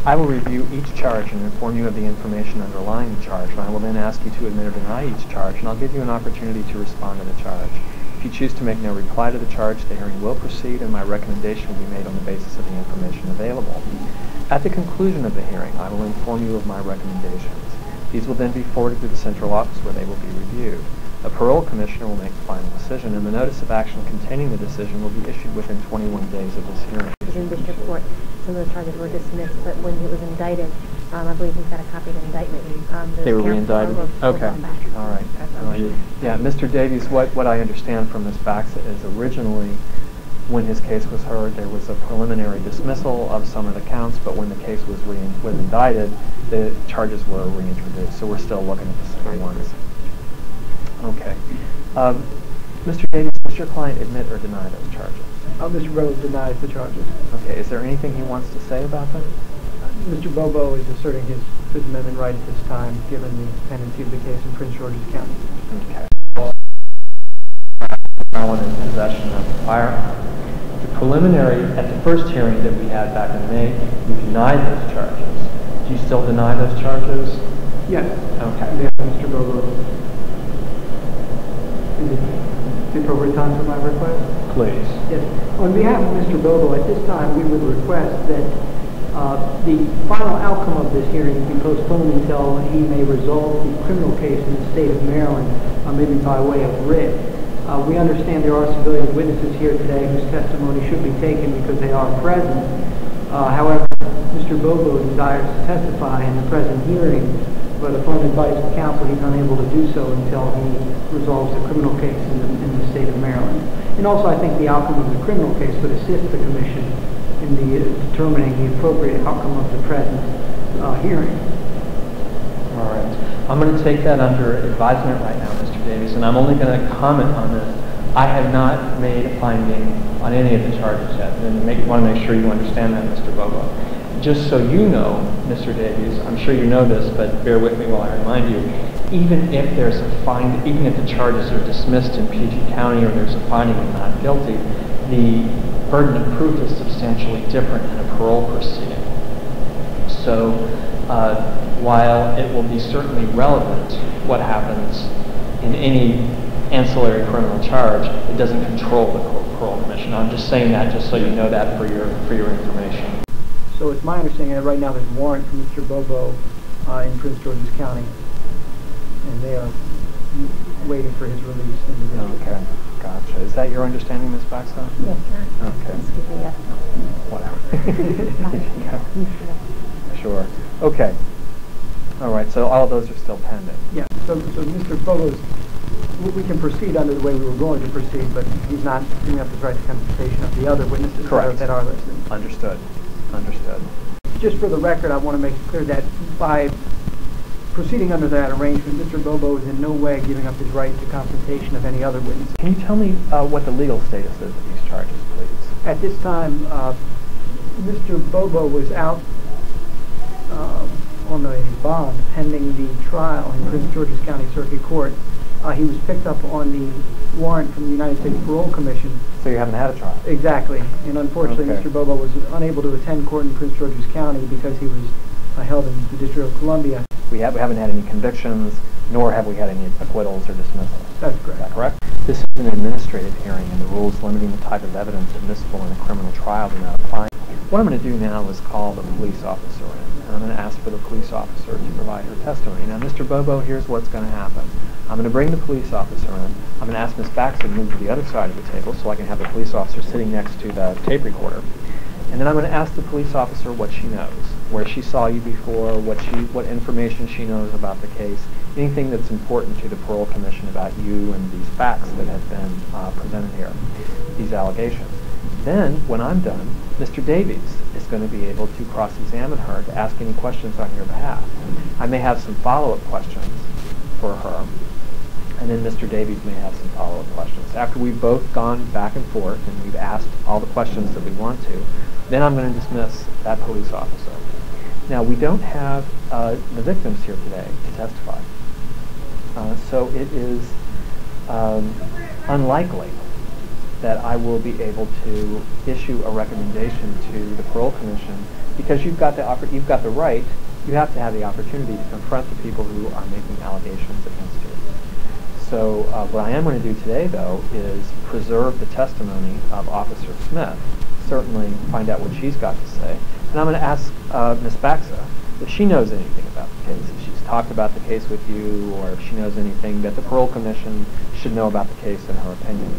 I will review each charge and inform you of the information underlying the charge, and I will then ask you to admit or deny each charge, and I'll give you an opportunity to respond to the charge. If you choose to make no reply to the charge, the hearing will proceed, and my recommendation will be made on the basis of the information available. At the conclusion of the hearing, I will inform you of my recommendations. These will then be forwarded to the central office where they will be reviewed. A parole commissioner will make the final decision, and the notice of action containing the decision will be issued within 21 days of this hearing. In district court, some of the charges were dismissed, but when he was indicted, I believe he's got a copy of the indictment. They were re-indicted? Okay. All right. Yeah, Mr. Davies, what I understand from Ms. Baxa is originally, when his case was heard, there was a preliminary dismissal of some of the counts, but when the case was indicted, the charges were reintroduced. So we're still looking at the same ones. Okay. Mr. Davies, does your client admit or deny those charges? Mr. Bobo denies the charges. Okay. Is there anything he wants to say about them? Mr. Bobo is asserting his Fifth Amendment right at this time, given the pendency of the case in Prince George's County. Okay. Felon in possession of a firearm. The preliminary, at the first hearing that we had back in May, you denied those charges. Do you still deny those charges? Yes. Okay. Yeah, Mr. Bobo. Is it the appropriate time for my request? Please. Yes. On behalf of Mr. Bobo, at this time we would request that the final outcome of this hearing be postponed until he may resolve the criminal case in the state of Maryland, maybe by way of writ. We understand there are civilian witnesses here today whose testimony should be taken because they are present. However, Mr. Bobo desires to testify in the present hearing, but upon advice of counsel, he's unable to do so until he resolves the criminal case in the state of Maryland. And also, I think the outcome of the criminal case would assist the Commission in determining the appropriate outcome of the present hearing. All right. I'm going to take that under advisement right now, Mr. Davies, and I'm only going to comment on this. I have not made a finding on any of the charges yet, and I want to make sure you understand that, Mr. Bobo. Just so you know, Mr. Davies, I'm sure you know this, but bear with me while I remind you, even if there's a even if the charges are dismissed in PG County or there's a finding of not guilty, the burden of proof is substantially different in a parole proceeding. So while it will be certainly relevant what happens in any ancillary criminal charge, it doesn't control the parole commission. I'm just saying that just so you know that for your information. So it's my understanding that right now there's a warrant for Mr. Bobo in Prince George's County, and they are waiting for his release in the district. Okay, gotcha. Is that your understanding, Ms. Baxa? Yes, sir. Okay. Excuse me, yes. Whatever. Sure. Okay. All right, so all of those are still pending. Yeah, so Mr. Bobo's, we can proceed under the way we were going to proceed, but he's not giving up his right to confrontation of the other witnesses that are listed. Understood. Understood. Just for the record, I want to make it clear that by proceeding under that arrangement, Mr. Bobo is in no way giving up his right to confrontation of any other witnesses. Can you tell me what the legal status is of these charges, please? At this time, Mr. Bobo was out on a bond pending the trial in Prince George's County Circuit Court. He was picked up on the warrant from the United States Parole Commission. So you haven't had a trial? Exactly. And unfortunately, Okay. Mr. Bobo was unable to attend court in Prince George's County because he was held in the District of Columbia. We haven't had any convictions, nor have we had any acquittals or dismissals. That's correct. Is that correct? This is an administrative hearing, and the rules limiting the type of evidence admissible in a criminal trial do not apply. What I'm going to do now is call the police officer in, and I'm going to ask for the police officer to provide her testimony. Now, Mr. Bobo, here's what's going to happen. I'm going to bring the police officer in. I'm going to ask Ms. Baxa to move to the other side of the table so I can have the police officer sitting next to the tape recorder. And then I'm going to ask the police officer what she knows, where she saw you before, what information she knows about the case, anything that's important to the Parole Commission about you and these facts that have been presented here, these allegations. Then, when I'm done, Mr. Davies is going to be able to cross-examine her to ask any questions on your behalf. I may have some follow-up questions for her, and then Mr. Davies may have some follow-up questions. After we've both gone back and forth and we've asked all the questions that we want to, then I'm going to dismiss that police officer. Now, we don't have the victims here today to testify, so it is unlikely that I will be able to issue a recommendation to the Parole Commission because you've got the right, you have to have the opportunity to confront the people who are making allegations against you. So what I am going to do today, though, is preserve the testimony of Officer Smith, certainly find out what she's got to say, and I'm going to ask Ms. Baxa if she knows anything about the case, if she's talked about the case with you, or if she knows anything that the Parole Commission should know about the case in her opinion.